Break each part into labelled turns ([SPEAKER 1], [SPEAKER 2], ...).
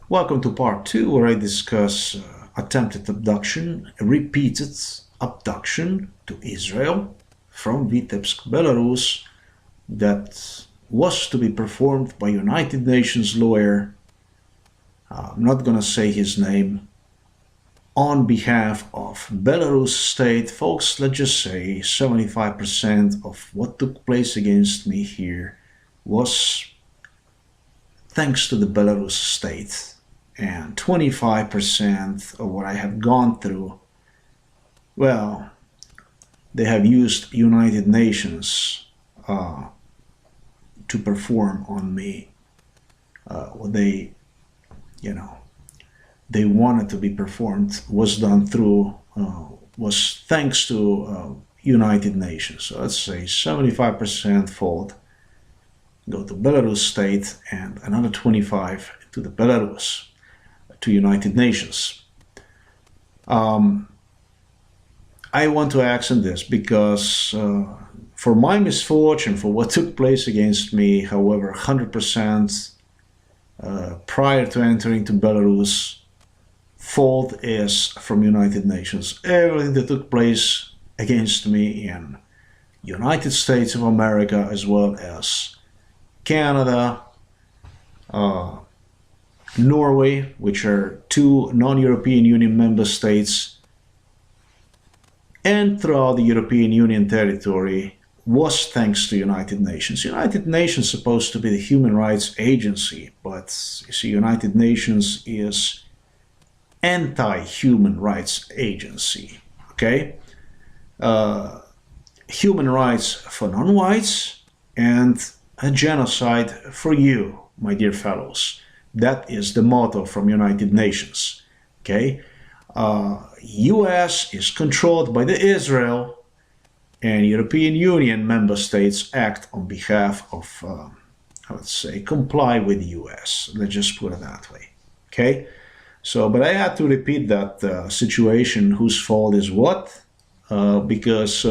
[SPEAKER 1] Welcome to part 2 where I discuss attempted abduction, repeated abduction to Israel from Vitebsk, Belarus that was to be performed by United Nations lawyer, I'm not gonna say his name, on behalf of Belarus state. Folks, let's just say 75% of what took place against me here was thanks to the Belarus state, and 25% of what I have gone through, well, they have used United Nations to perform on me what they wanted to be performed was done through was thanks to United Nations. So let's say 75% fault go to Belarus state and another 25 to the Belarus, to United Nations. I want to accent this because for my misfortune, for what took place against me, however, 100% prior to entering to Belarus, fault is from United Nations. Everything that took place against me in United States of America as well as Canada, Norway, which are two non-European Union member states, and throughout the European Union territory was thanks to United Nations. United Nations is supposed to be the human rights agency, but you see, United Nations is anti-human rights agency, okay? Human rights for non-whites and a genocide for you, my dear fellows. That is the motto from United Nations, okay? US is controlled by the Israel, and European Union member states act on behalf of, let's say, comply with the US. Let's just put it that way, okay? So, but I had to repeat that situation, whose fault is what, because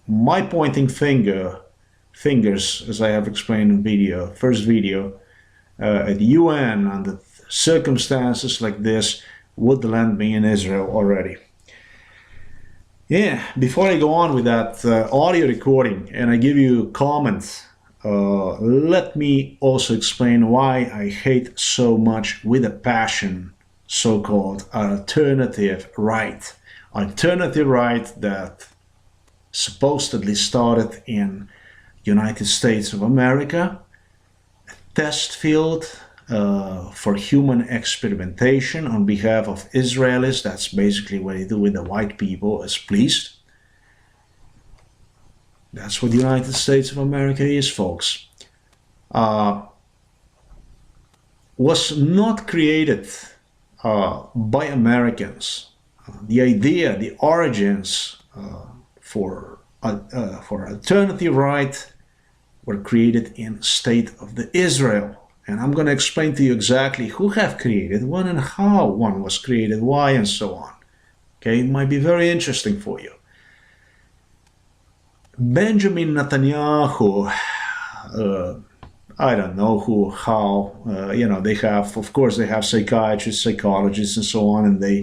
[SPEAKER 1] my pointing fingers, as I have explained in video, first video, at the UN under circumstances like this would land me in Israel already. Yeah, before I go on with that audio recording and I give you comments, let me also explain why I hate so much with a passion so-called alternative right. Alternative right that supposedly started in United States of America, a test field for human experimentation on behalf of Israelis. That's basically what they do with the white people as pleased. That's what the United States of America is, folks. Was not created by Americans. The idea, the origins for alternative right were created in state of the Israel. And I'm going to explain to you exactly who have created one and how one was created, why, and so on. Okay, it might be very interesting for you. Benjamin Netanyahu, I don't know who, how, they have, of course, they have psychiatrists, psychologists, and so on, and they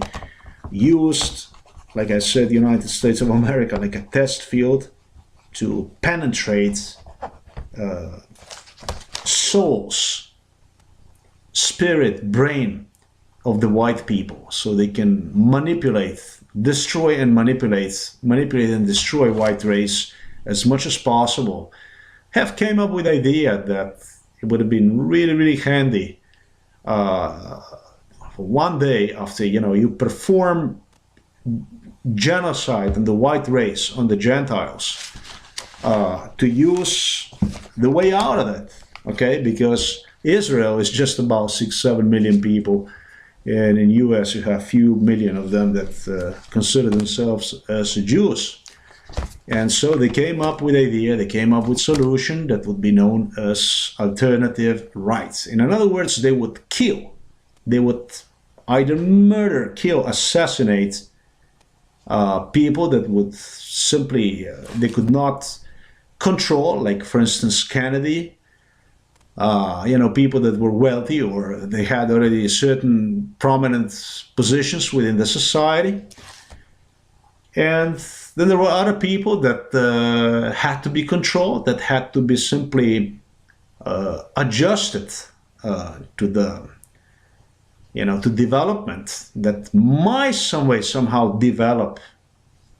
[SPEAKER 1] used, like I said, the United States of America like a test field to penetrate souls, spirit, brain of the white people, so they can manipulate, destroy and manipulate and destroy white race as much as possible. Have came up with the idea that it would have been really, really handy for one day after, you perform genocide on the white race, on the Gentiles, to use the way out of it, okay? Because Israel is just about 6-7 million people, and in US you have few million of them that consider themselves as Jews. And so they came up with idea, they came up with solution that would be known as alternative rights. In other words, they would kill, they would either murder, kill, assassinate people that would simply, they could not control, like for instance Kennedy, People that were wealthy or they had already certain prominent positions within the society. And then there were other people that had to be controlled, that had to be simply adjusted to the, to development that might some way somehow develop.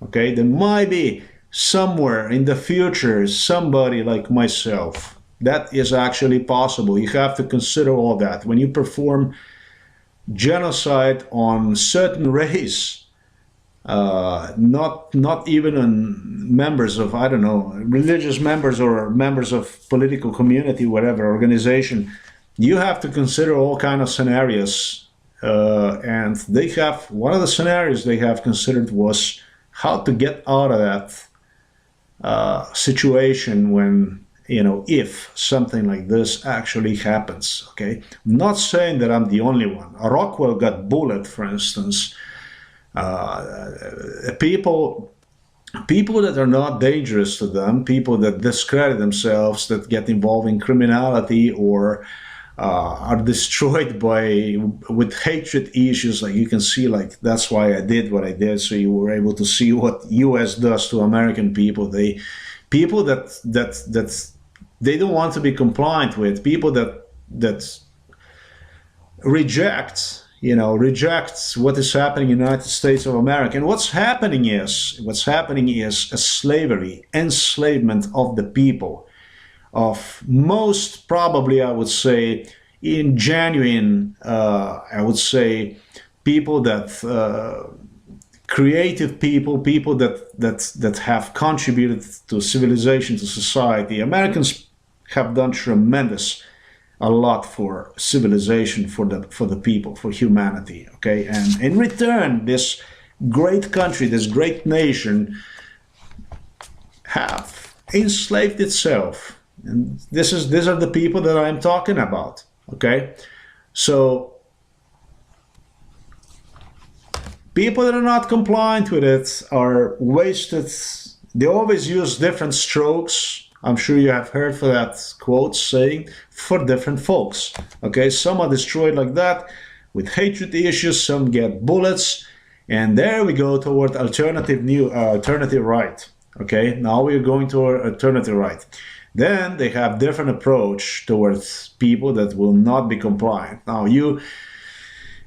[SPEAKER 1] Okay, there might be somewhere in the future somebody like myself. That is actually possible. You have to consider all that when you perform genocide on certain race, not even on members of, I don't know, religious members or members of political community, whatever organization. You have to consider all kind of scenarios, and they have one of the scenarios they have considered was how to get out of that situation when, if something like this actually happens. Okay, I'm not saying that I'm the only one. Rockwell got bullet, for instance. People that are not dangerous to them, people that discredit themselves, that get involved in criminality or are destroyed with hatred issues, like you can see, like that's why I did what I did, so you were able to see what US does to American people. People that they don't want to be compliant with, people that rejects what is happening in the United States of America. And what's happening is a slavery, enslavement of the people, of most probably, I would say, in genuine, I would say, people that creative people that have contributed to civilization, to society. Americans have done a lot for civilization, for the people, for humanity. Okay, and in return, this great country, this great nation, have enslaved itself. And these are the people that I'm talking about. Okay, so people that are not compliant with it are wasted. They always use different strokes. I'm sure you have heard for that quote saying, for different folks. Okay, some are destroyed like that with hatred issues, some get bullets, and there we go toward alternative right. Okay, now we're going toward alternative right. Then they have different approach towards people that will not be compliant. Now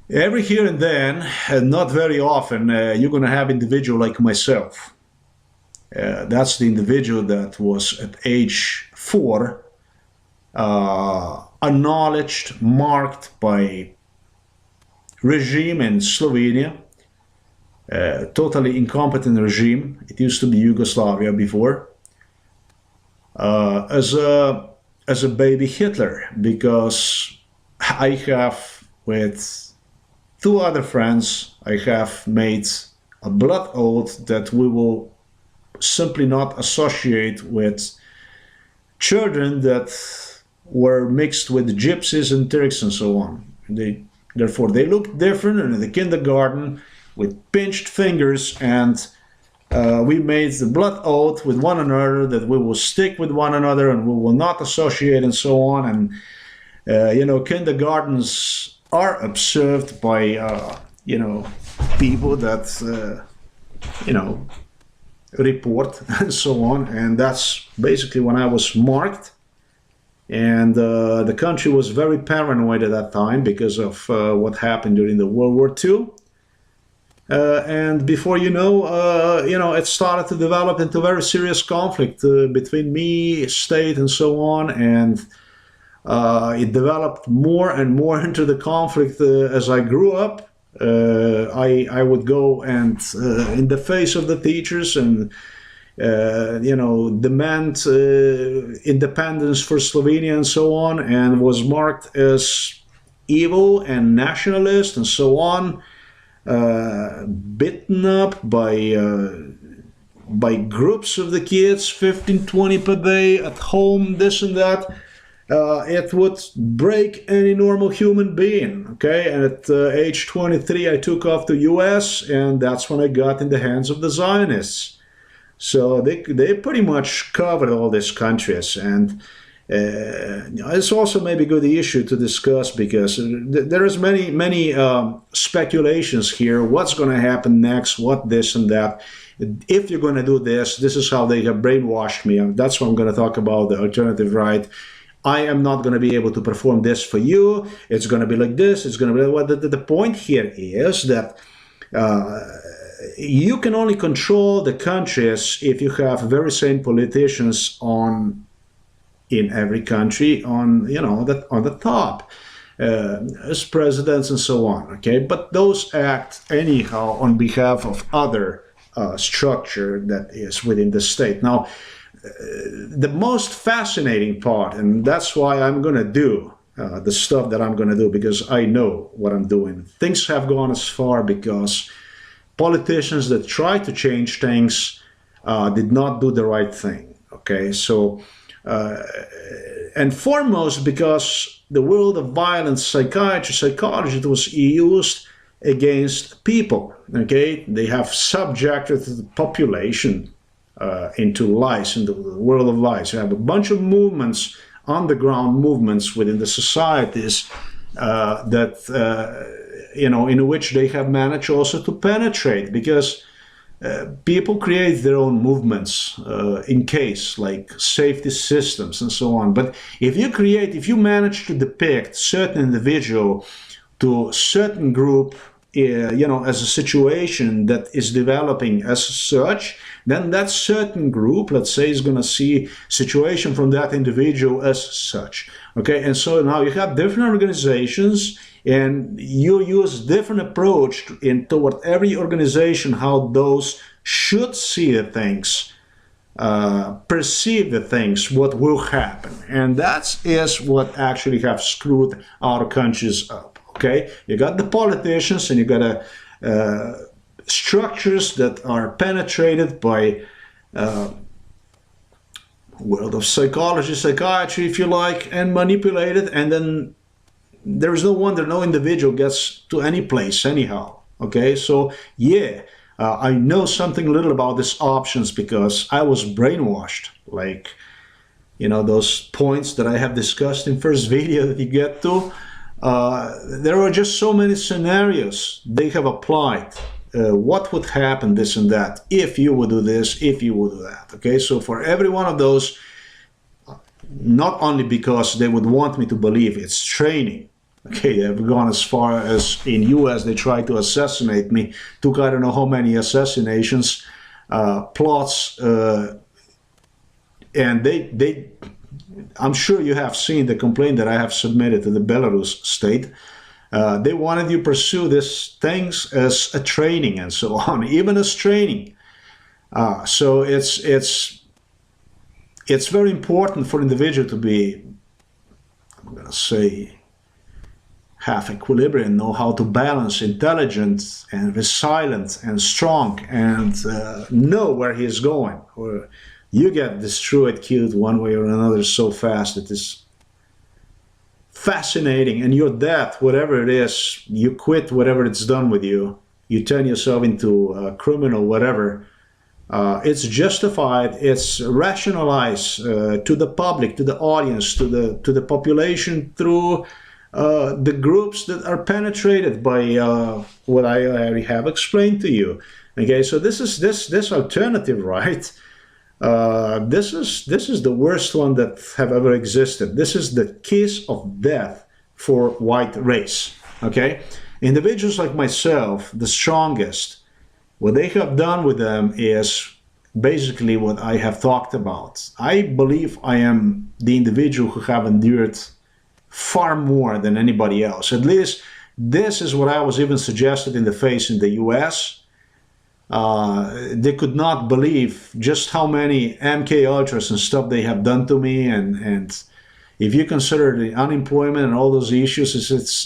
[SPEAKER 1] every here and then, not very often, you're going to have individual like myself. That's the individual that was at age 4, acknowledged, marked by regime in Slovenia, totally incompetent regime. It used to be Yugoslavia before. As a baby Hitler, because I have, with 2 other friends, I have made a blood oath that we will simply not associate with children that were mixed with gypsies and Turks and so on. Therefore, they looked different in the kindergarten with pinched fingers, and we made the blood oath with one another that we will stick with one another and we will not associate and so on. And kindergartens are observed by people that report and so on. And that's basically when I was marked. And the country was very paranoid at that time because of what happened during the World War II. And before it started to develop into very serious conflict between me, state, and so on. And it developed more and more into the conflict as I grew up. I would go and, in the face of the teachers, and demand independence for Slovenia and so on, and was marked as evil and nationalist and so on. Bitten up by groups of the kids, 15, 20 per day at home, this and that. It would break any normal human being. Okay, and at age 23 I took off to US, and that's when I got in the hands of the Zionists. So they pretty much covered all these countries, and It's also maybe a good issue to discuss because there is many speculations here. What's going to happen next? What this and that? If you're going to do this, this is how they have brainwashed me. And that's what I'm going to talk about, the alternative right. I am not going to be able to perform this for you. It's going to be like this. It's going to be like what. The point here is that you can only control the countries if you have very same politicians in every country on the top as presidents and so on. Okay, but those act anyhow on behalf of other structure that is within the state. Now, the most fascinating part, and that's why I'm going to do the stuff that I'm going to do, because I know what I'm doing. Things have gone as far because politicians that try to change things did not do the right thing. Okay, so and foremost because the world of violence, psychology that was used against people. Okay, they have subjected the population into lies, in the world of lies. You have a bunch of movements, underground movements within the societies in which they have managed also to penetrate, because people create their own movements in case, like safety systems and so on. But if you manage to depict certain individual to certain group, as a situation that is developing as such, then that certain group, let's say, is going to see situation from that individual as such. Okay, and so now you have different organizations, and you use different approach toward every organization, how those should see the things, perceive the things, what will happen. And that is what actually have screwed our countries up. Okay, you got the politicians, and you got structures that are penetrated by world of psychology, psychiatry, if you like, and manipulated, and then there is no wonder no individual gets to any place anyhow. Okay, so yeah, I know something little about these options because I was brainwashed, like, those points that I have discussed in first video that you get to. There are just so many scenarios they have applied. What would happen, this and that, if you would do this, if you would do that. Okay, so for every one of those, not only because they would want me to believe it's training. Okay, they've gone as far as in US they tried to assassinate me, took I don't know how many assassinations, plots, and they I'm sure you have seen the complaint that I have submitted to the Belarus state. They wanted you to pursue these things as a training and so on, even as training. So it's very important for individual to be, I'm going to say, have equilibrium, know how to balance, intelligent and resilient and strong, and know where he is going. Or you get destroyed, killed one way or another so fast. It is fascinating. And your death, whatever it is, you quit whatever it's done with you. You turn yourself into a criminal, whatever. It's justified. It's rationalized to the public, to the audience, to the population through the groups that are penetrated by what I already have explained to you. Okay, so this is this alternative, right? This is the worst one that have ever existed. This is the kiss of death for white race. Okay, individuals like myself, the strongest, what they have done with them is basically what I have talked about. I believe I am the individual who have endured far more than anybody else. At least this is what I was even suggested in the face in the US. They could not believe just how many MK Ultras and stuff they have done to me, and if you consider the unemployment and all those issues,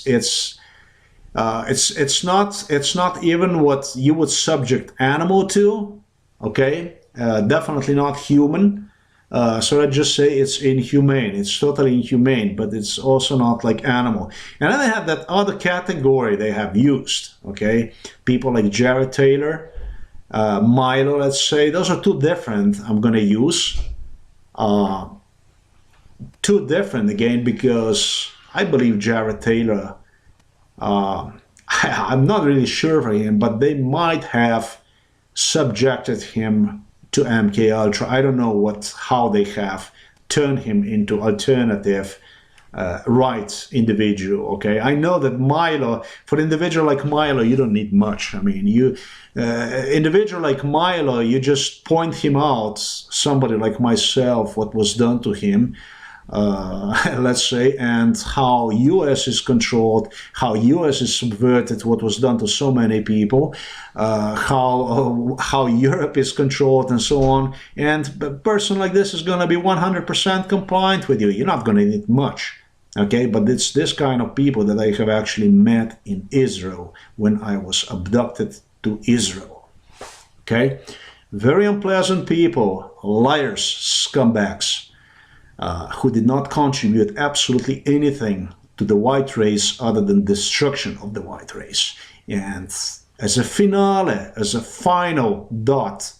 [SPEAKER 1] it's not even what you would subject animal to. Okay, definitely not human. So I just say it's inhumane. It's totally inhumane, but it's also not like animal. And then they have that other category they have used. Okay, people like Jared Taylor, Milo, let's say. Those are two different I'm going to use. too different again, because I believe Jared Taylor, I'm not really sure for him, but they might have subjected him to MK Ultra. I don't know how they have turned him into alternative rights individual. Okay, I know that Milo, for individual like Milo, you don't need much. I mean, you individual like Milo, you just point him out. Somebody like myself, what was done to him. Let's say, and how US is controlled, how US is subverted, what was done to so many people, how Europe is controlled, and so on. And a person like this is going to be 100% compliant with you. You're not going to need much. Okay, but it's this kind of people that I have actually met in Israel when I was abducted to Israel. Okay, very unpleasant people, liars, scumbags. Who did not contribute absolutely anything to the white race other than destruction of the white race. And as a finale, as a final dot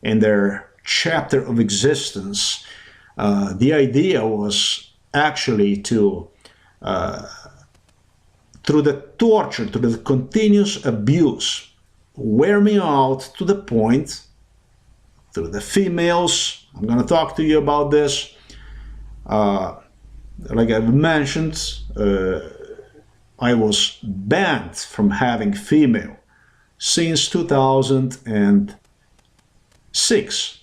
[SPEAKER 1] in their chapter of existence, the idea was actually to, through the torture, through the continuous abuse, wear me out to the point, through the females, I'm going to talk to you about this, like I've mentioned, I was banned from having female since 2006.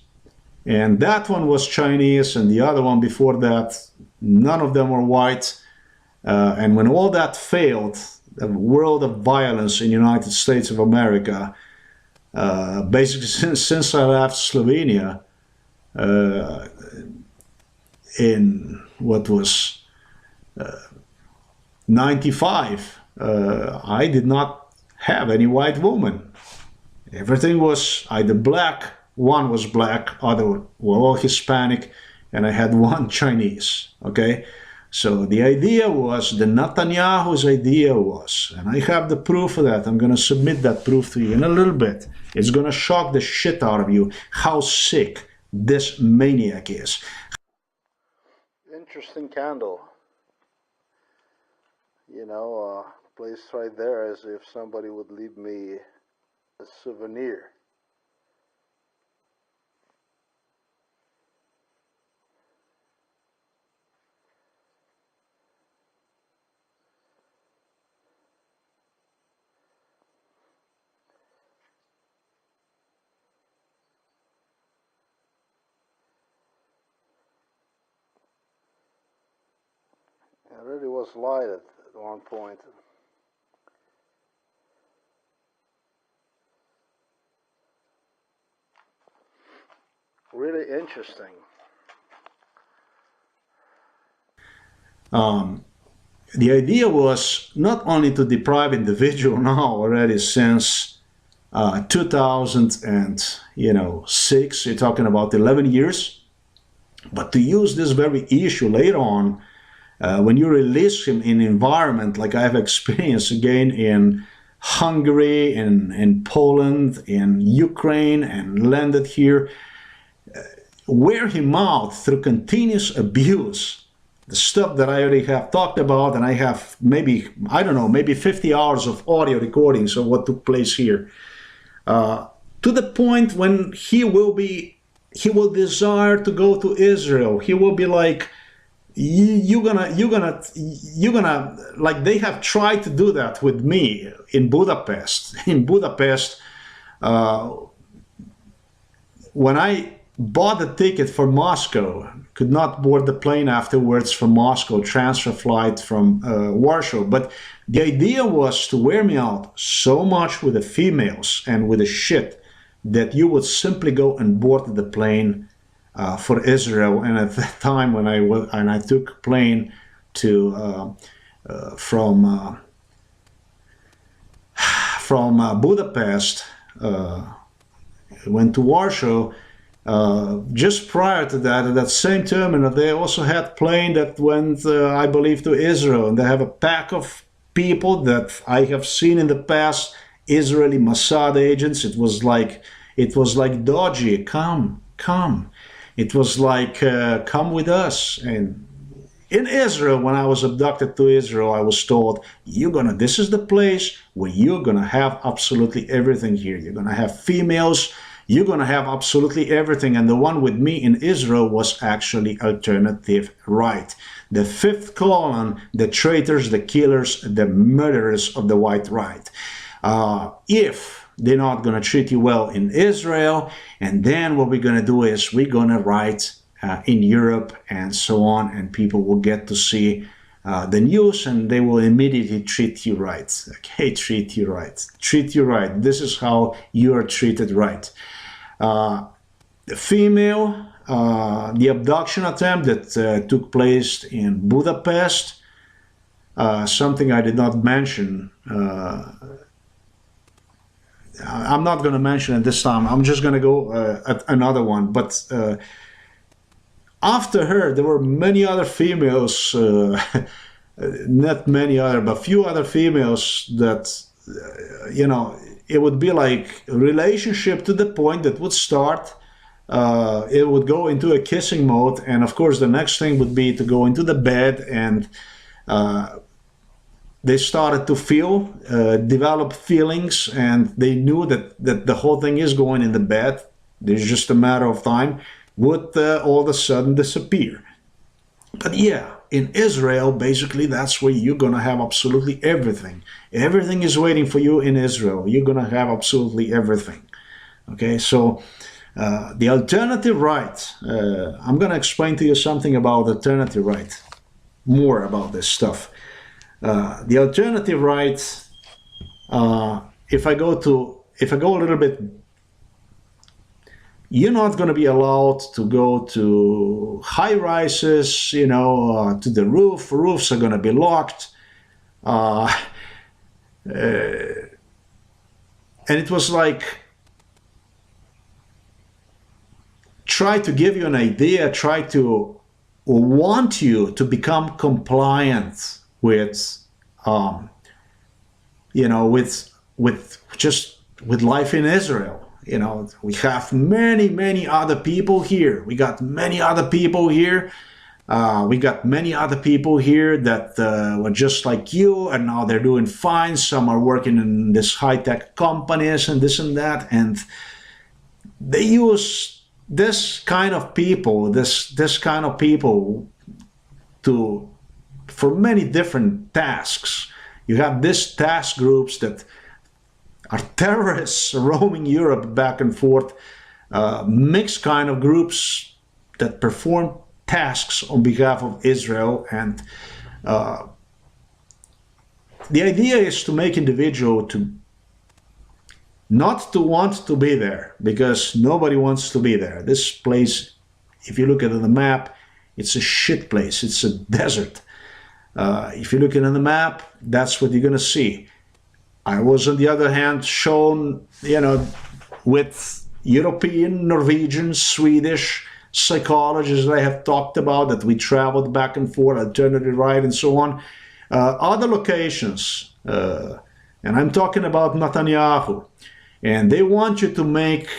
[SPEAKER 1] And that one was Chinese, and the other one before that, none of them were white. And when all that failed, the world of violence in the United States of America, basically since I left Slovenia, in what was 95, I did not have any white woman. Everything was either black, one was black, other were all Hispanic, and I had one Chinese. Okay, so the idea was, the Netanyahu's idea was, and I have the proof of that, I'm going to submit that proof to you in a little bit. It's going to shock the shit out of you how sick this maniac is.
[SPEAKER 2] Interesting candle. You know, placed right there as if somebody would leave me a souvenir. It really was lighted at one point. Really interesting.
[SPEAKER 1] The idea was not only to deprive individual now already since 2006, you're talking about 11 years, but to use this very issue later on, when you release him in environment like I've experienced again in Hungary, in Poland, in Ukraine, and landed here, wear him out through continuous abuse, the stuff that I already have talked about, and I have maybe, I don't know, maybe 50 hours of audio recordings of what took place here, to the point when he will desire to go to Israel. He will be like, you're gonna, like they have tried to do that with me in Budapest. In Budapest, when I bought the ticket for Moscow, could not board the plane afterwards from Moscow, transfer flight from Warsaw. But the idea was to wear me out so much with the females and with the shit that you would simply go and board the plane for Israel. And at that time when I took plane to from Budapest, went to Warsaw. Just prior to that, at that same terminal, they also had plane that went, I believe, to Israel, and they have a pack of people that I have seen in the past, Israeli Mossad agents. It was like dodgy, come. It was like, come with us. And in Israel, when I was abducted to Israel, I was told, this is the place where you're gonna have absolutely everything here. You're gonna have females, you're gonna have absolutely everything. And the one with me in Israel was actually alternative right. The fifth column, the traitors, the killers, the murderers of the white right. If they're not gonna treat you well in Israel, and then what we're gonna do is we're gonna write in Europe and so on, and people will get to see the news and they will immediately treat you right. Okay, treat you right. Treat you right. This is how you are treated right. The female, the abduction attempt that took place in Budapest, something I did not mention. I'm not going to mention it this time. I'm just going to go at another one. But after her, there were many other females, not many other, but few other females that, it would be like a relationship to the point that would start, it would go into a kissing mode. And of course, the next thing would be to go into the bed, and they started to feel, develop feelings, and they knew that the whole thing is going in the bed. There's just a matter of time. Would all of a sudden disappear. But yeah, in Israel, basically, that's where you're going to have absolutely everything. Everything is waiting for you in Israel. You're going to have absolutely everything. Okay, so the alternative right, I'm going to explain to you something about alternative right, more about this stuff. The alternative right, if I go a little bit, you're not going to be allowed to go to high rises, to the roof. Roofs are going to be locked. And it was like, try to give you an idea, try to want you to become compliant with, with life in Israel. We have many other people here. We got many other people here. We got many other people here that were just like you, and now they're doing fine. Some are working in this high-tech companies and this and that, and they use this kind of people, for many different tasks. You have these task groups that are terrorists roaming Europe back and forth, mixed kind of groups that perform tasks on behalf of Israel. And the idea is to make individual to not to want to be there, because nobody wants to be there. This place, if you look at it on the map, it's a shit place. It's a desert. If you look at it on the map, that's what you're going to see. I was, on the other hand, shown, with European, Norwegian, Swedish psychologists that I have talked about, that we traveled back and forth, alternative right, and so on. Other locations, and I'm talking about Netanyahu, and they want you to make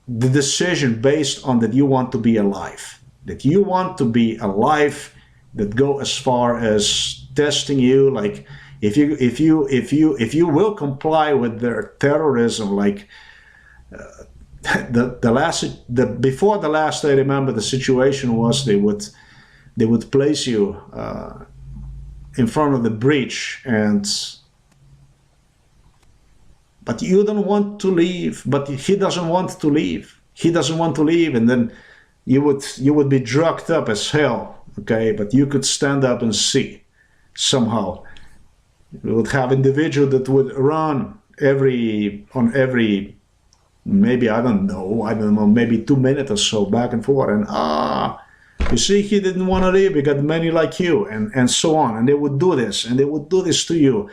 [SPEAKER 1] the decision based on that you want to be alive, that you want to be alive, that go as far as testing you, like, if you will comply with their terrorism, like before the last, I remember the situation was they would place you in front of the breach, but you don't want to leave, but he doesn't want to leave. He doesn't want to leave, and then you would be drugged up as hell, okay? But you could stand up and see somehow. We would have individuals that would run maybe, I don't know, maybe 2 minutes or so back and forth, and you see, he didn't want to leave, he got many like you, and so on. And they would do this, and they would do this to you.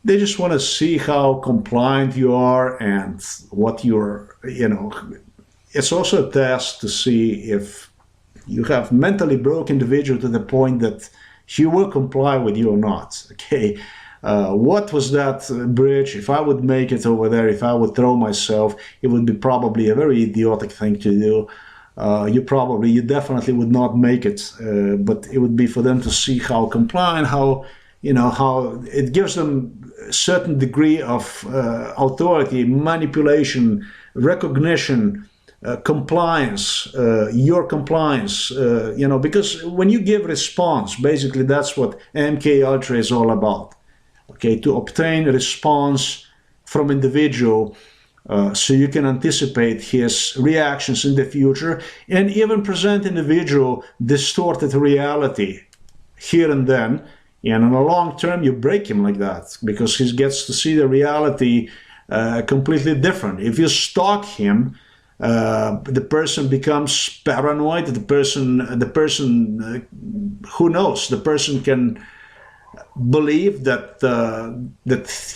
[SPEAKER 1] They just want to see how compliant you are and what you're, it's also a test to see if you have mentally broke individual to the point that he will comply with you or not, okay? What was that bridge? If I would make it over there, if I would throw myself, it would be probably a very idiotic thing to do. You definitely would not make it, but it would be for them to see how compliant, how it gives them a certain degree of authority, manipulation, recognition, compliance, your compliance, because when you give response, basically that's what MK Ultra is all about. Okay, to obtain a response from individual, so you can anticipate his reactions in the future and even present individual distorted reality here and then. And in the long term, you break him like that because he gets to see the reality completely different. If you stalk him, the person becomes paranoid. The person, who knows? The person can believe that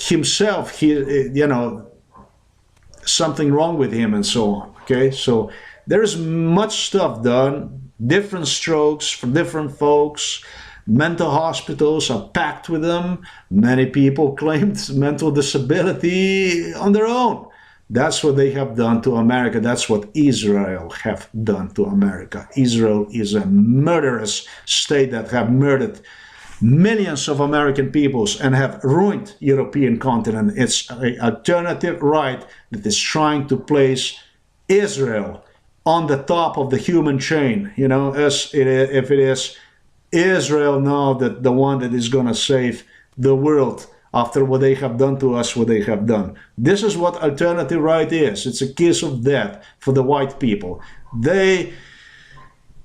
[SPEAKER 1] himself, something wrong with him and so on. Okay, so there's much stuff done, different strokes for different folks. Mental hospitals are packed with them. Many people claimed mental disability on their own. That's what they have done to America. That's what Israel have done to America. Israel is a murderous state that have murdered millions of American peoples and have ruined European continent. It's an alternative right that is trying to place Israel on the top of the human chain. If it is Israel now that the one that is going to save the world after what they have done to us, what they have done. This is what alternative right is. It's a kiss of death for the white people.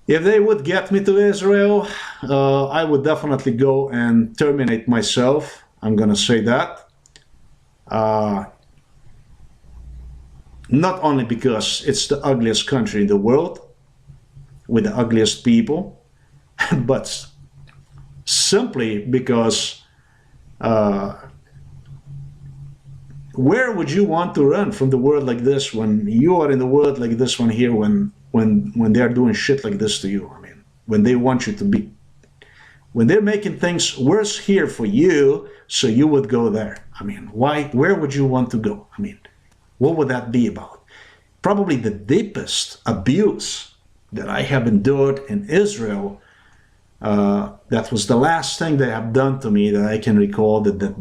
[SPEAKER 1] If they would get me to Israel, I would definitely go and terminate myself. I'm going to say that. Not only because it's the ugliest country in the world, with the ugliest people, but simply because where would you want to run from the world like this when you are in the world like this one here, when they're doing shit like this to you? I mean, when they want you to be, when they're making things worse here for you, so you would go there. I mean, why? Where would you want to go? I mean, what would that be about? Probably the deepest abuse that I have endured in Israel. That was the last thing they have done to me that I can recall. That the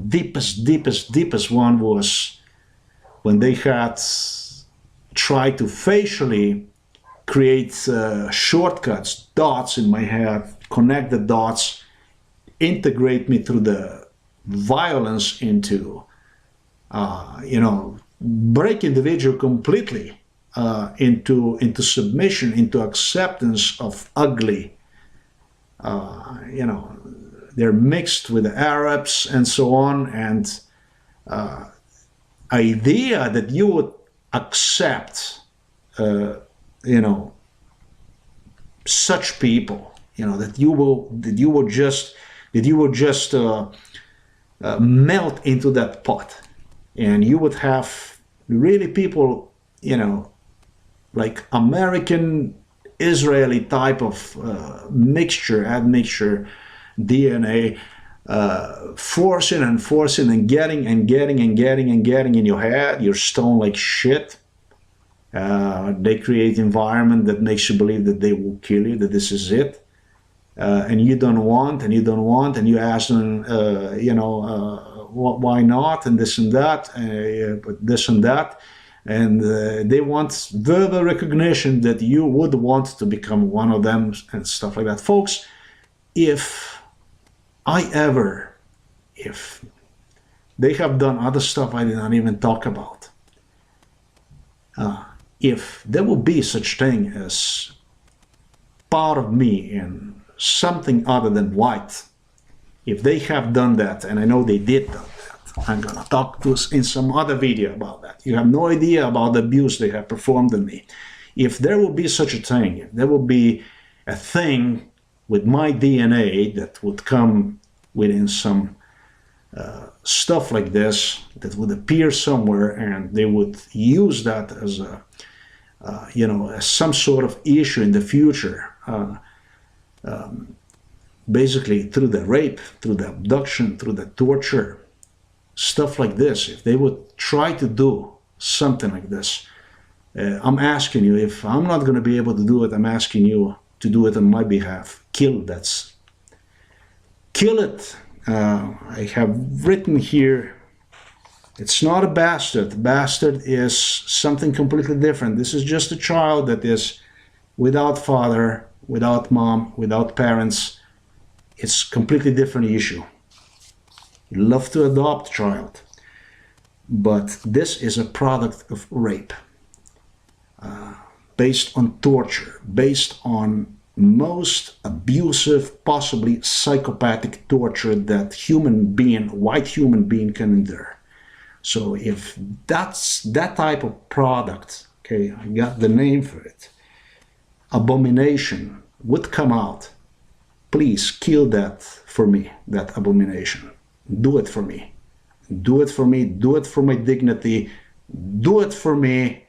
[SPEAKER 1] deepest one was when they had tried to facially create shortcuts, dots in my head, connect the dots, integrate me through the violence into, break individual completely into submission, into acceptance of ugly. They're mixed with the Arabs and so on, and idea that you would accept, such people, that you will just melt into that pot, and you would have really people, like American Israeli type of admixture DNA, forcing and getting in your head. You're stoned like shit. They create environment that makes you believe that they will kill you, that this is it, and you don't want, and you ask them, why not, and this and that, but this and that. And they want verbal recognition that you would want to become one of them and stuff like that. Folks, if they have done other stuff I did not even talk about, if there will be such thing as part of me in something other than white, if they have done that, and I know they did that, I'm going to talk to us in some other video about that. You have no idea about the abuse they have performed on me. If there will be such a thing, if there will be a thing with my DNA that would come within some stuff like this, that would appear somewhere, and they would use that as as some sort of issue in the future, basically through the rape, through the abduction, through the torture, stuff like this, if they would try to do something like this, I'm asking you, if I'm not going to be able to do it, I'm asking you to do it on my behalf. Kill that. Kill it. I have written here, it's not a bastard. Bastard is something completely different. This is just a child that is without father, without mom, without parents. It's a completely different issue. You love to adopt a child, but this is a product of rape, based on torture, based on most abusive, possibly psychopathic torture that white human being can endure. So if that's that type of product, okay, I got the name for it, abomination, would come out, please kill that for me, that abomination. Do it for me. Do it for me. Do it for my dignity. Do it for me.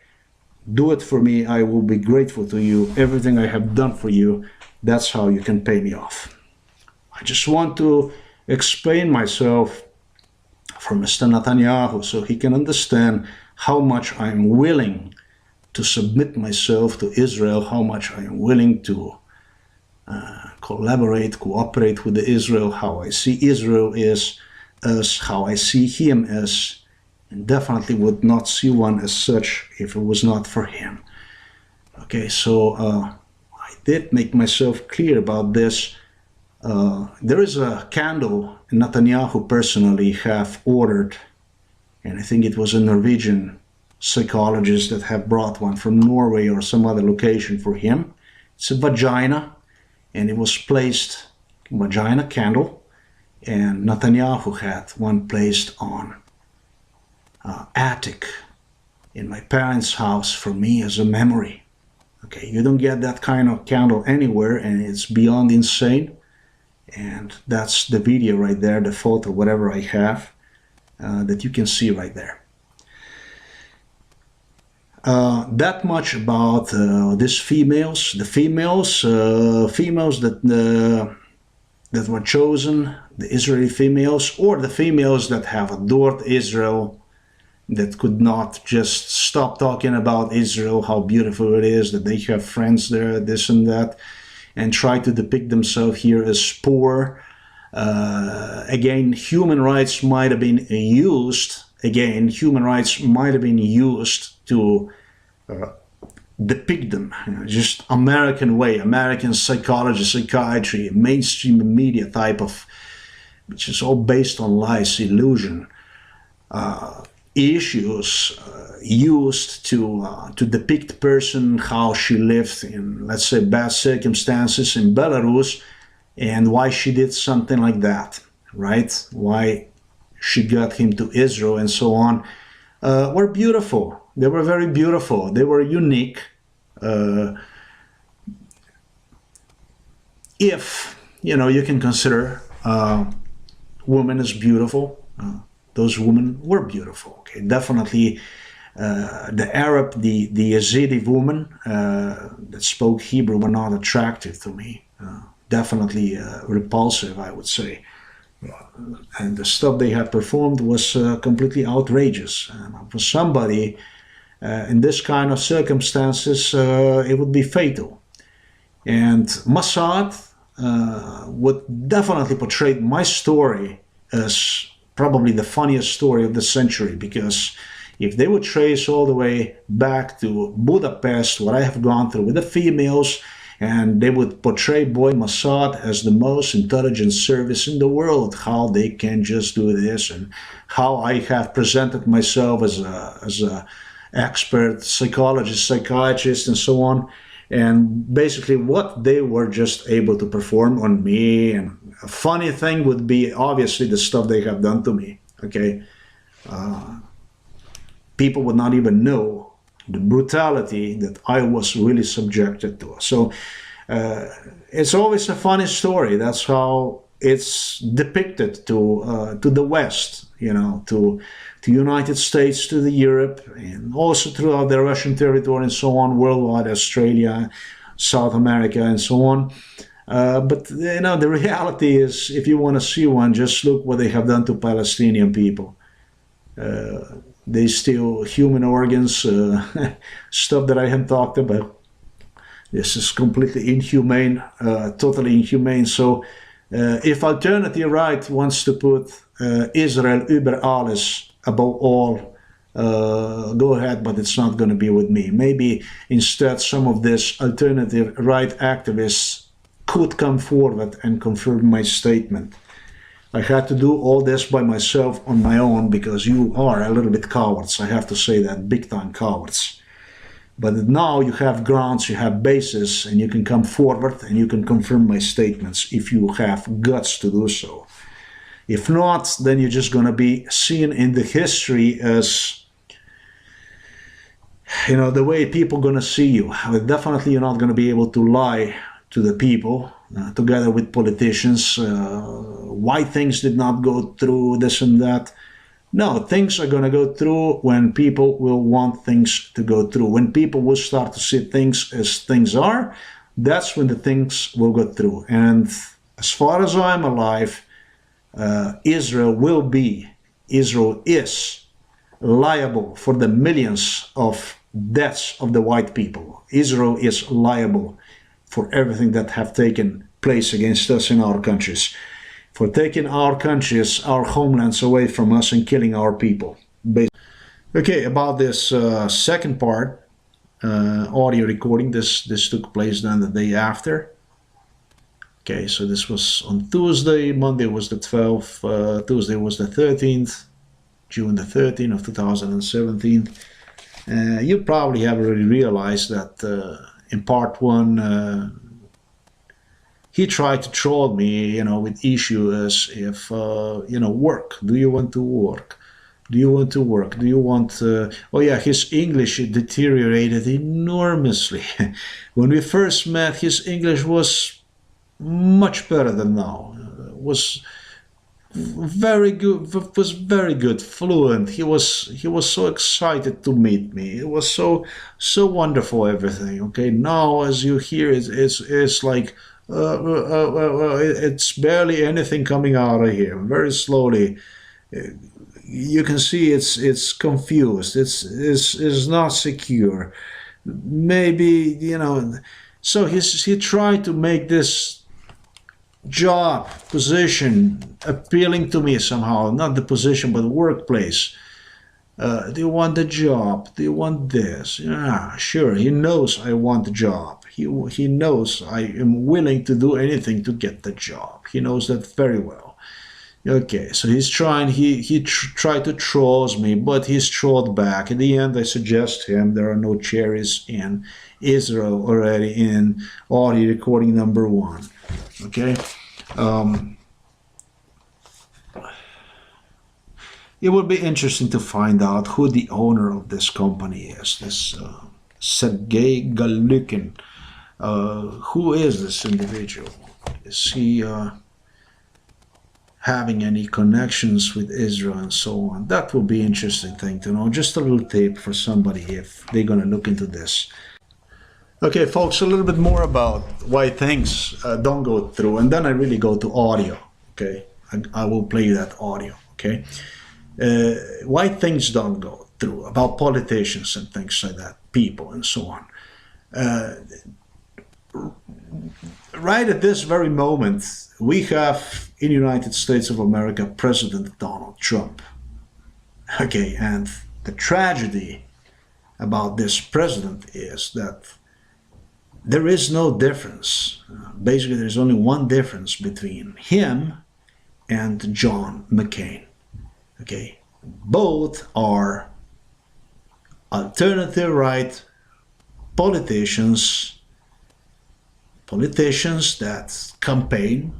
[SPEAKER 1] Do it for me. I will be grateful to you. Everything I have done for you, that's how you can pay me off. I just want to explain myself for Mr. Netanyahu so he can understand how much I am willing to submit myself to Israel, how much I am willing to collaborate, cooperate with Israel, how I see Israel as, how I see him as, and definitely would not see one as such if it was not for him. Okay, so I did make myself clear about this. There is a candle Netanyahu personally have ordered, and I think it was a Norwegian psychologist that have brought one from Norway or some other location for him. It's a vagina, and it was placed, vagina candle, and Netanyahu had one placed on attic in my parents' house for me as a memory. Okay, you don't get that kind of candle anywhere, and it's beyond insane. And that's the video right there, the photo, whatever I have, that you can see right there. That much about these females. The females that were chosen, the Israeli females, or the females that have adored Israel, that could not just stop talking about Israel, how beautiful it is, that they have friends there, this and that, and try to depict themselves here as poor. Again, human rights might have been used. Again, human rights might have been used to depict them, just American way, American psychology, psychiatry, mainstream media type of, which is all based on lies, illusion, issues used to depict person, how she lived in, let's say, bad circumstances in Belarus, and why she did something like that, right? Why she got him to Israel and so on, were beautiful. They were very beautiful. They were unique. If, you can consider women as beautiful, those women were beautiful. Okay, definitely the Arab, the Yazidi woman that spoke Hebrew were not attractive to me. Definitely repulsive, I would say. And the stuff they had performed was completely outrageous. For somebody in this kind of circumstances, it would be fatal. And Mossad would definitely portray my story as probably the funniest story of the century, because if they would trace all the way back to Budapest, what I have gone through with the females, and they would portray boy Mossad as the most intelligent service in the world, how they can just do this, and how I have presented myself as a expert psychologist, psychiatrist, and so on. And basically what they were just able to perform on me. And a funny thing would be obviously the stuff they have done to me. Okay, people would not even know the brutality that I was really subjected to. So it's always a funny story. That's how it's depicted to the West, to United States, to the Europe, and also throughout the Russian territory and so on, worldwide, Australia, South America, and so on. But the reality is, if you want to see one, just look what they have done to Palestinian people. They steal human organs, stuff that I haven't talked about. This is completely inhumane, totally inhumane. So if alternative right wants to put Israel über alles, above all, go ahead, but it's not going to be with me. Maybe instead some of this alternative right activists could come forward and confirm my statement. I had to do all this by myself on my own because you are a little bit cowards. I have to say that, big time cowards. But now you have grounds, you have basis, and you can come forward and you can confirm my statements if you have guts to do so. If not, then you're just going to be seen in the history as, you know, the way people are going to see you. Definitely you're not going to be able to lie to the people, together with politicians, why things did not go through, this and that. No, things are going to go through when people will want things to go through. When people will start to see things as things are, that's when the things will go through. And as far as I'm alive, Israel is liable for the millions of deaths of the white people. Israel is liable for everything that have taken place against us in our countries, for taking our countries, our homelands away from us and killing our people. Okay, about this second part, audio recording, this took place then the day after. Okay, so this was on Tuesday, Monday was the 12th, Tuesday was the 13th, June the 13th of 2017. You probably have already realized that in part one, he tried to troll me, you know, with issues if, you know, work. Do you want to work? Do you want to work? Do you want... oh yeah, his English deteriorated enormously. When we first met, his English was much better than now. Was very good, fluent. He was so excited to meet me. It was so wonderful, everything. Okay, now as you hear, it's like it's barely anything coming out of here. Very slowly, you can see it's confused. It's not secure. Maybe, you know. So he tried to make this job position appealing to me somehow. Not the position, but the workplace. Do you want the job? Do you want this? Yeah, sure. He knows I want the job. He knows I am willing to do anything to get the job. He knows that very well. Okay, so he's trying. He tried to troll me, but he's trolled back. In the end, I suggest him there are no cherries in Israel already in audio recording number 1. Okay. It would be interesting to find out who the owner of this company is, this Sergei Galukin. Who is this individual? Is he having any connections with Israel and so on? That would be an interesting thing to know. Just a little tip for somebody if they're going to look into this. Okay, folks, a little bit more about why things don't go through, and then I really go to audio. Okay, I will play that audio. Okay. Why things don't go through, about politicians and things like that, people and so on. Right at this very moment, we have in the United States of America President Donald Trump. Okay, and the tragedy about this president is that there is no difference. Basically, there's only one difference between him and John McCain. Okay, both are alternative right politicians that campaign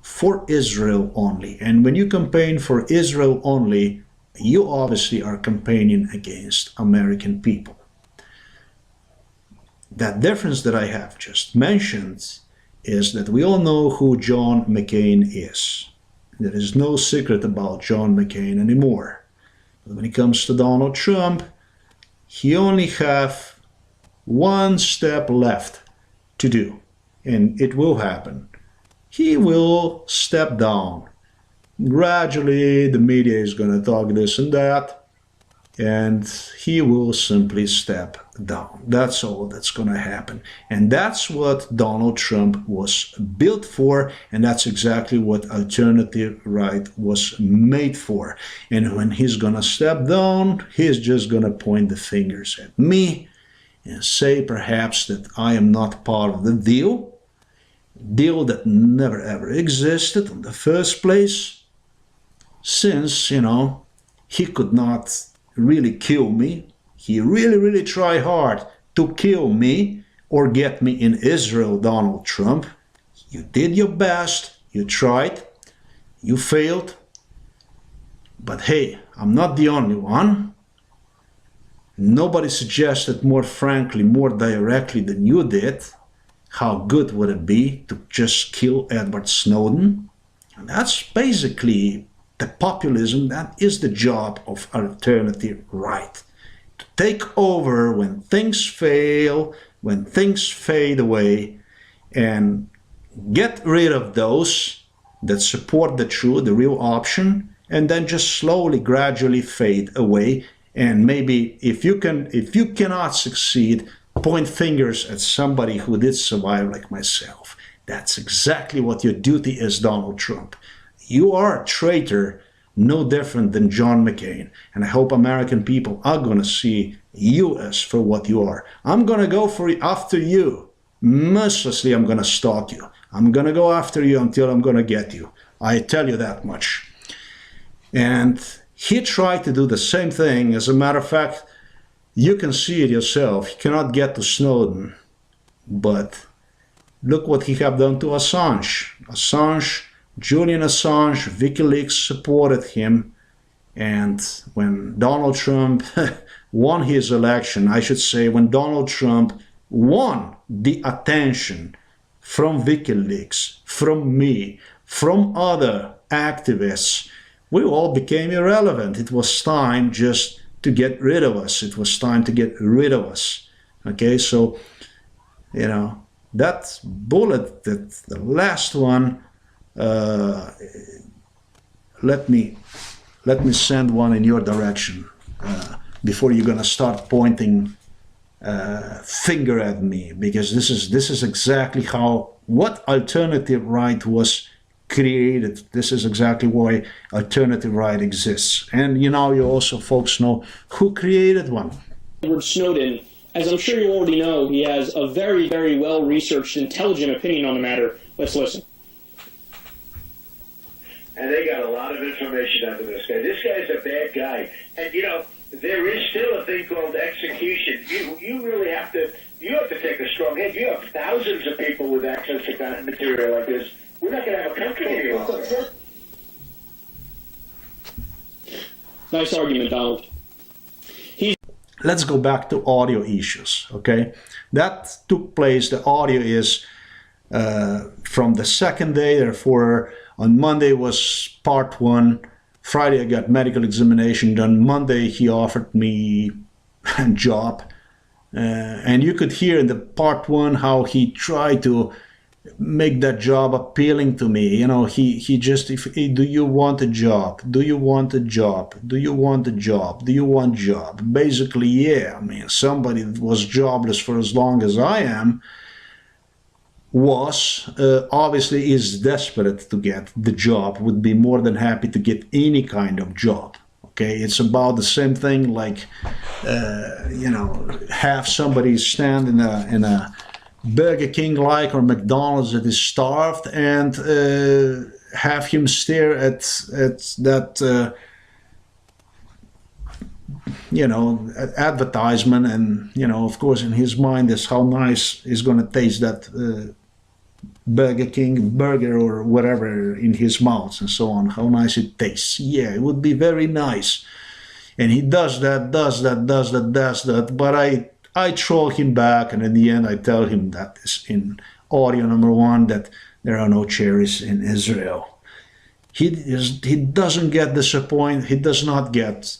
[SPEAKER 1] for Israel only. And when you campaign for Israel only, you obviously are campaigning against American people. That difference that I have just mentioned is that we all know who John McCain is. There is no secret about John McCain anymore. But when it comes to Donald Trump, he only have one step left to do, and it will happen. He will step down. Gradually, the media is going to talk this and that. and he will simply step down. That's all that's going to happen. And that's what Donald Trump was built for, and that's exactly what alternative right was made for. And when he's going to step down, he's just going to point the fingers at me and say perhaps that I am not part of the deal that never ever existed in the first place, since, he could not really kill me. He really tried hard to kill me or get me in Israel, Donald Trump. You did your best, you tried, you failed, but hey, I'm not the only one. Nobody suggested more frankly, more directly than you did, how good would it be to just kill Edward Snowden? And that's basically the populism. That is the job of alternative right. To take over when things fail, when things fade away, and get rid of those that support the truth, the real option, and then just slowly, gradually fade away. And maybe if you cannot succeed, point fingers at somebody who did survive like myself. That's exactly what your duty is, Donald Trump. You are a traitor, no different than John McCain. And I hope American people are going to see you as for what you are. I'm going to go after you. Mercilessly, I'm going to stalk you. I'm going to go after you until I'm going to get you. I tell you that much. And he tried to do the same thing. As a matter of fact, you can see it yourself. He cannot get to Snowden. But look what he have done to Assange. Julian Assange, WikiLeaks supported him. And when Donald Trump won his election, I should say, when Donald Trump won the attention from WikiLeaks, from me, from other activists, we all became irrelevant. It was time just to get rid of us. It was time to get rid of us. Okay, so, that bullet, the last one, let me send one in your direction before you're gonna start pointing finger at me, because this is exactly what alternative right was created. This is exactly why alternative right exists. And you also folks know who created one.
[SPEAKER 3] Edward Snowden, as I'm sure you already know, he has a very, very well-researched, intelligent opinion on the matter. Let's listen.
[SPEAKER 4] And they got a lot of information out of this guy. This guy's a bad guy. And, there is still a thing called execution. You really have to take a strong head. You have thousands of people with access to kind of material like this. We're not going to have a country any longer.
[SPEAKER 3] Nice argument, Donald.
[SPEAKER 1] Let's go back to audio issues, okay? That took place, the audio is from the second day, therefore on Monday was part 1, Friday I got medical examination done, Monday he offered me a job, and you could hear in the part 1 how he tried to make that job appealing to me. He just, do you want a job? Do you want a job? Do you want a job? Do you want a job? Basically, yeah. Somebody that was jobless for as long as I am obviously is desperate to get the job, would be more than happy to get any kind of job. Okay, it's about the same thing like, have somebody stand in a Burger King or McDonald's that is starved and have him stare at that advertisement, and of course in his mind is how nice is going to taste that Burger King burger or whatever in his mouth and so on, how nice it tastes. Yeah, it would be very nice. And he does that, but I troll him back, and in the end I tell him that is in audio number 1 that there are no cherries in Israel. He doesn't get disappointed. He does not get.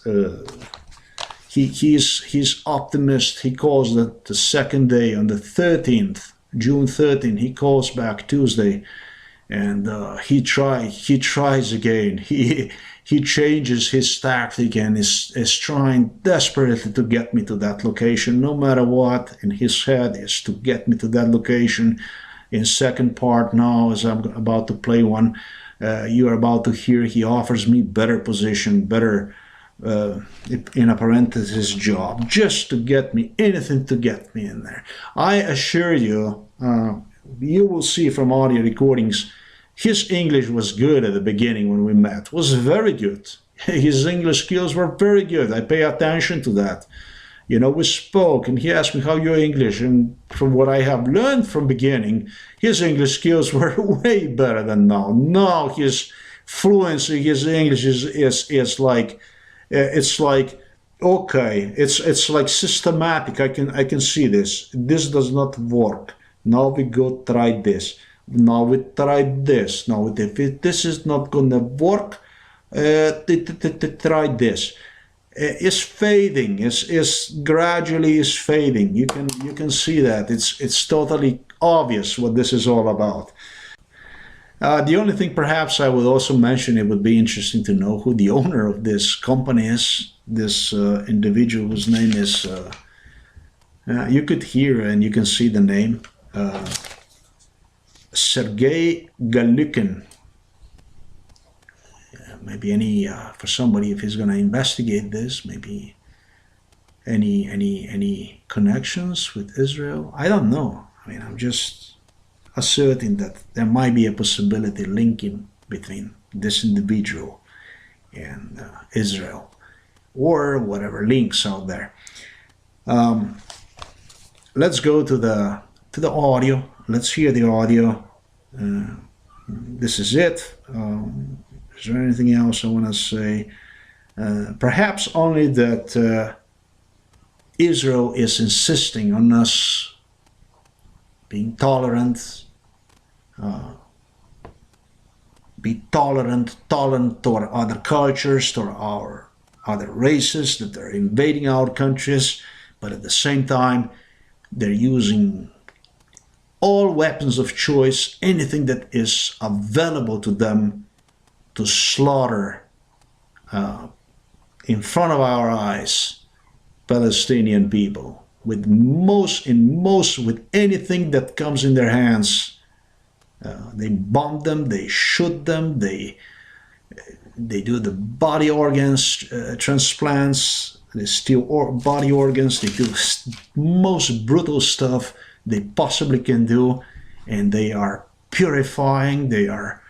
[SPEAKER 1] He's optimist. He calls that the second day on the 13th, June 13th. He calls back Tuesday, and he tries again. He changes his tactic and is trying desperately to get me to that location, no matter what. In his head is to get me to that location. In second part now, as I'm about to play one, you are about to hear, he offers me better position, better, in a parenthesis, job, just to get me, anything to get me in there. I assure you, you will see from audio recordings, his English was good at the beginning when we met, was very good. His English skills were very good. I pay attention to that. You know, we spoke and he asked me how your English, and from what I have learned from beginning, his English skills were way better than now. Now his fluency, his English is like, it's like, okay, it's like systematic. I can see this. This does not work. Now we go try this. Now we tried this. Now if this is not gonna work, try this. It's fading. It's gradually is fading. You can see that. It's totally obvious what this is all about. The only thing perhaps I would also mention, it would be interesting to know who the owner of this company is. This individual whose name is. You could hear and you can see the name. Sergei Galukin. Maybe for somebody, if he's going to investigate this, maybe any connections with Israel. I don't know. I mean, I'm just asserting that there might be a possibility linking between this individual and Israel, or whatever links out there. Let's go to the audio. Let's hear the audio. This is it. Is there anything else I want to say? Perhaps only that Israel is insisting on us being tolerant, tolerant toward other cultures, toward our other races that are invading our countries, but at the same time, they're using all weapons of choice, anything that is available to them, to slaughter in front of our eyes Palestinian people with anything that comes in their hands. They bomb them, they shoot them, they do the body organs transplants, they steal body organs, they do most brutal stuff they possibly can do, and they are purifying, they are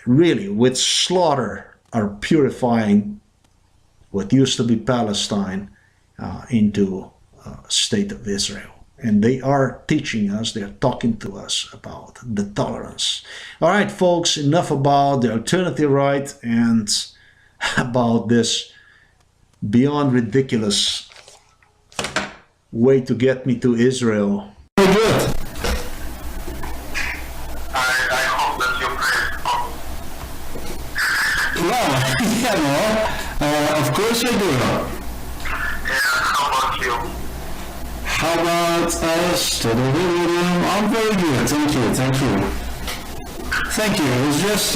[SPEAKER 1] really with slaughter are purifying what used to be Palestine into state of Israel. And they are teaching us, they are talking to us about the tolerance. All right, folks, enough about the alternative right and about this beyond ridiculous way to get me to Israel.
[SPEAKER 5] Very good. I hope that you pray for me. Well, of course I do. Yeah, how about you? How about us? I'm very good, thank you. Thank you, it was just...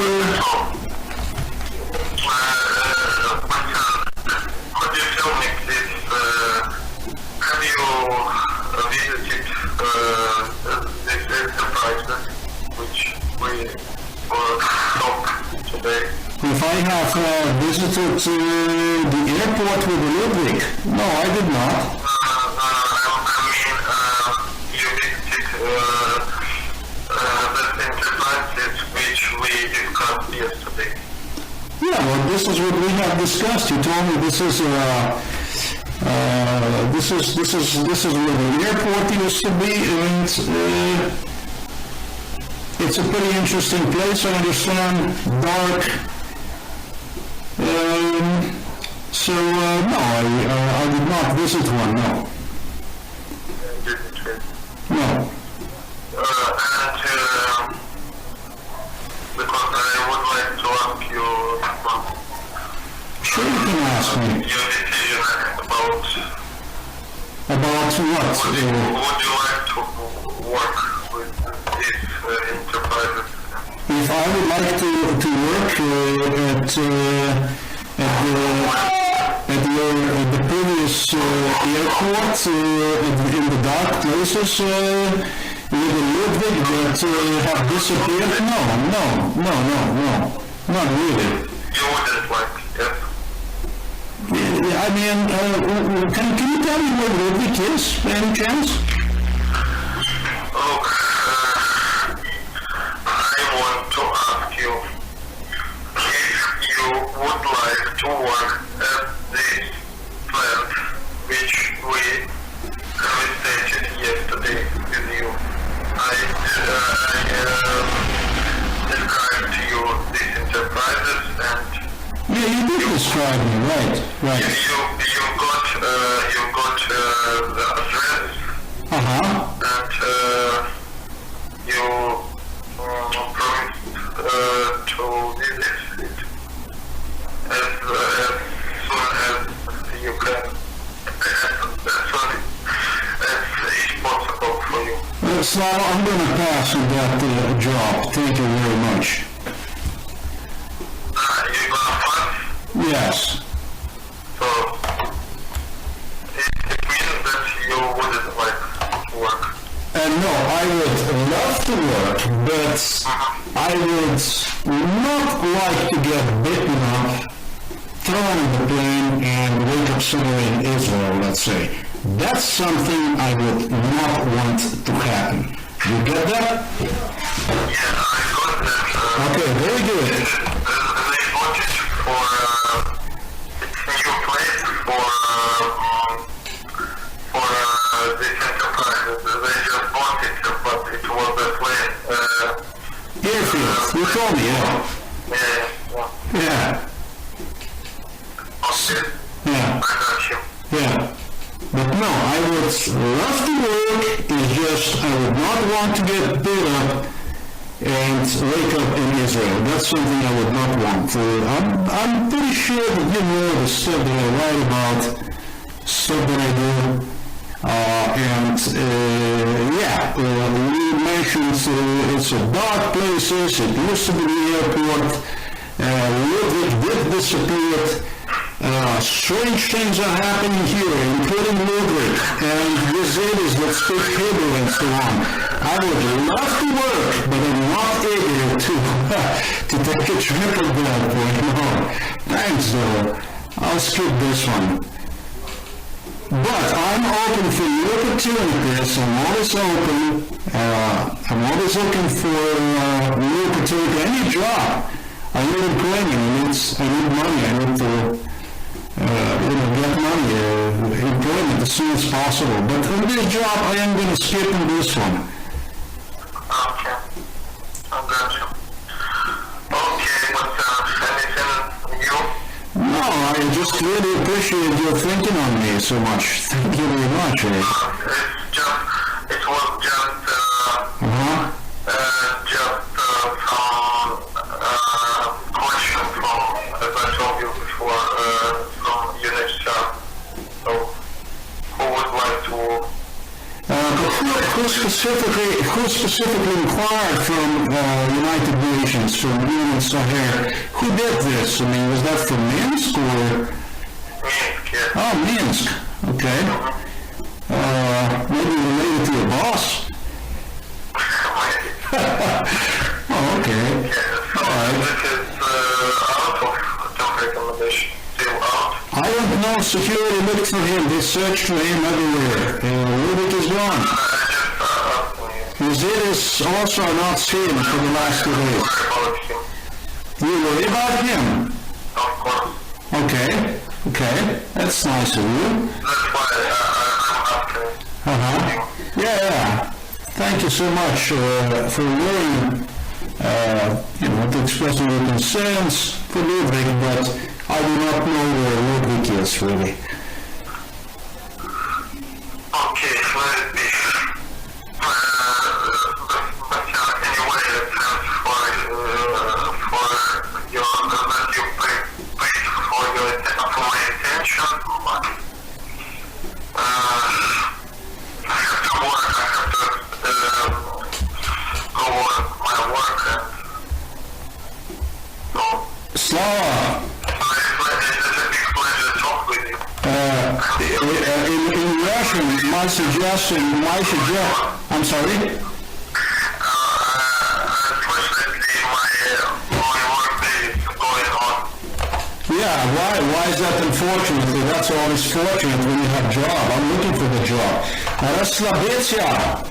[SPEAKER 5] could you tell me, please, have you visited this enterprise which we will talk today? If I have visited the airport with Ludwig? No, I did not. You visited the enterprises which we discussed yesterday. Yeah, well, this is what we have discussed. You told me this is where the airport used to be, and it's a pretty interesting place. I understand, dark. So no, I did not visit one. No. No. And because I would like to ask you sure, you can ask me. Your decision about what? Would you like to work with this enterprise? enterprises.
[SPEAKER 6] If I would like to work at the previous airport in the dark places with the Ludwig that have disappeared, no, not really.
[SPEAKER 5] You wouldn't like, yes?
[SPEAKER 6] I mean, can you tell me where Ludwig is, by any chance?
[SPEAKER 5] Look, I want to ask you if you would like to work at this plant which we stated yesterday with you. I described to you these enterprises and
[SPEAKER 6] Yeah, you did describe me, right.
[SPEAKER 5] you got the address
[SPEAKER 6] Uh-huh.
[SPEAKER 5] and you promised to visit it as soon as you can, as soon as it's possible for you.
[SPEAKER 6] Slava, I'm going to pass on that job. Thank you very much.
[SPEAKER 5] You're gonna pass,
[SPEAKER 6] Yes.
[SPEAKER 5] so it means that you wouldn't like to work.
[SPEAKER 6] No, I would love to work, but I would not like to get bitten up, thrown in the plane, and wake up somewhere in Israel, let's say. That's something I would not want to happen. You get that?
[SPEAKER 5] Yeah, I got that.
[SPEAKER 6] Okay, very good.
[SPEAKER 5] They bought it for it's a new place for this enterprise. They just bought it, but it was a place.
[SPEAKER 6] Airfield, you told me, yeah.
[SPEAKER 5] Yeah.
[SPEAKER 6] Yeah,
[SPEAKER 5] Okay,
[SPEAKER 6] yeah.
[SPEAKER 5] I got you.
[SPEAKER 6] Yeah, but no, I would love to work, it's just I would not want to get bit up and wake up in Israel. That's something I would not want. I'm pretty sure that you know the stuff that I write about, stuff that I do, we mentioned it's a dark places, it used to be the airport, Ludwig did disappear. Strange things are happening here, including Ludwig and Yazidis that speak Hebrew and so on. I would love to work, but I'm not able to take a triple bill for him. Thanks, though. I'll skip this one. But I'm open for new opportunities. I'm always open. I'm always looking for new opportunity. Any job. I need employment. I need money. I need to get money, employment as soon as possible. But in this job, I am going to skip in this one.
[SPEAKER 5] Okay, I got you. Okay, but anything new?
[SPEAKER 6] No, I just really appreciate your thinking on me so much. Thank you very much.
[SPEAKER 5] It was just
[SPEAKER 6] Uh-huh.
[SPEAKER 5] some question from, as I told you before, from UNHCR. So, who would like to?
[SPEAKER 6] But who specifically inquired from United Nations, from UN Sahel? Who did this? I mean, was that from Minsk or?
[SPEAKER 5] Minsk, yes.
[SPEAKER 6] Oh, Minsk. Okay. Maybe related to your boss? Oh, okay.
[SPEAKER 5] So, this is out of job recommendation. Still out.
[SPEAKER 6] I don't know. Security looked for him. They searched for him everywhere. Ludwig is gone. Yazid is also not seen for the last 2 days. You worry about him?
[SPEAKER 5] Of course.
[SPEAKER 6] Okay. That's nice of you.
[SPEAKER 5] That's why I'm asking.
[SPEAKER 6] Uh-huh. Yeah. Thank you so much for willing, to express your concerns for Ludwig, but I do not know where Ludwig is, really.
[SPEAKER 5] Okay, let it be. But anyway, thanks for your that you paid for my attention. I have to work. I have to go on my work.
[SPEAKER 6] Slava,
[SPEAKER 5] It's a big pleasure to talk with you.
[SPEAKER 6] in Russian, I'm sorry?
[SPEAKER 5] Unfortunately, my work day is going on.
[SPEAKER 6] Yeah, why is that unfortunately? That's always fortunate when you have a job. I'm looking for the job. Расслабиться.
[SPEAKER 5] Yeah.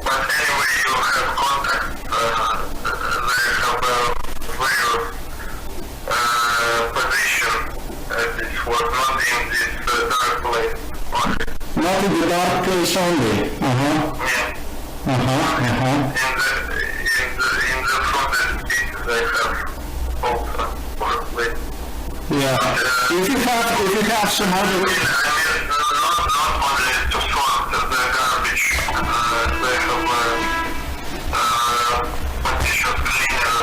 [SPEAKER 5] But anyway, you have contact. They have a very position. This was not in this dark place.
[SPEAKER 6] Not in the dark place only.
[SPEAKER 5] Yeah. In the front seat they have also workplace.
[SPEAKER 6] Yeah. If you have some other.
[SPEAKER 5] I mean, not only to sort the garbage, they have position cleaner.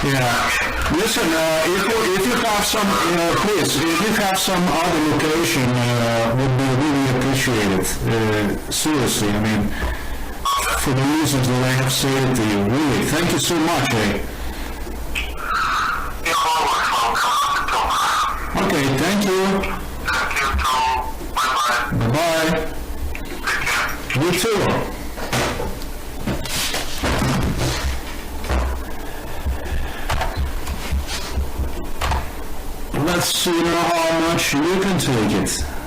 [SPEAKER 6] Yeah. Listen, if you have some, please, if you have some other location, would be really appreciated. Seriously, I mean, for the reasons that I have said to you, really, thank you so much,
[SPEAKER 5] You're always welcome.
[SPEAKER 6] Okay, thank you.
[SPEAKER 5] Thank you too. Bye-bye.
[SPEAKER 6] Bye-bye.
[SPEAKER 5] Take care.
[SPEAKER 6] You too. Let's see now how much you can take it.